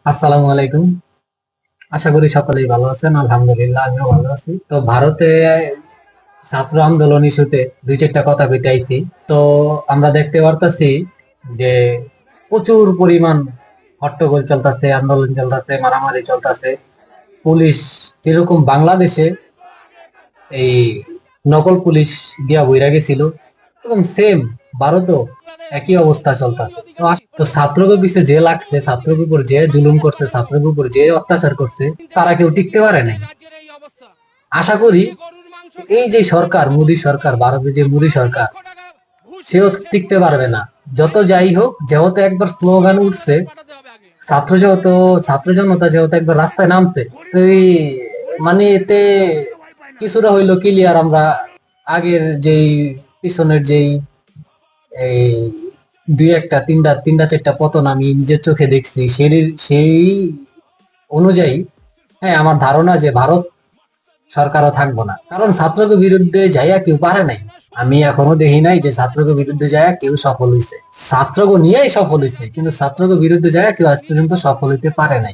আসসালামু আলাইকুম। আশা করি সকলেই ভালো আছেন। আলহামদুলিল্লাহ, আমিও ভালো আছি। তো ভারতে ছাত্র আন্দোলন ইস্যুতে দুই চারটা কথা কইতে আইছি। তো আমরা দেখতে পারতাছি যে প্রচুর পরিমাণ হট্টগোল চলতেছে, আন্দোলন চলতেছে, মারামারি চলতেছে। পুলিশ যেরকম বাংলাদেশে এই নকল পুলিশ দিয়া বইরা গেছিল, এবং সেম ভারতও একই অবস্থা চলতেছে। তো ছাত্রকে পিছিয়ে যে লাগছে, ছাত্রের উপর যে জুলুম করছে, ছাত্রের উপর যে অত্যাচার করছে, তারা কেউ টিকতে পারে নাই। আশা করি যে এই যে সরকার, মোদী সরকার, ভারতের যে মোদী সরকার, সেও টিকতে পারবে না। যত যাই হোক, যেহেতু একবার স্লোগান উঠছে, ছাত্র জনতা যেহেতু একবার রাস্তায় নামছে, তো এই মানে এতে কিছুটা হইলো ক্লিয়ার। আমরা আগের যেই পিছনের যেই এই দুই একটা তিনটা চারটা পতন আমি নিজের চোখে দেখছি, সেই অনুযায়ী হ্যাঁ, আমার ধারণা যে ভারত সরকারও থাকবো না। কারণ ছাত্রকে বিরুদ্ধে যাইয়া কেউ পারে নাই। আমি এখনো দেখি নাই যে ছাত্রকে বিরুদ্ধে যাইয়া কেউ সফল হয়েছে। ছাত্রকে নিয়েই সফল হয়েছে, কিন্তু ছাত্রকে বিরুদ্ধে যাইয়া কেউ আজ পর্যন্ত সফল হইতে পারে নাই।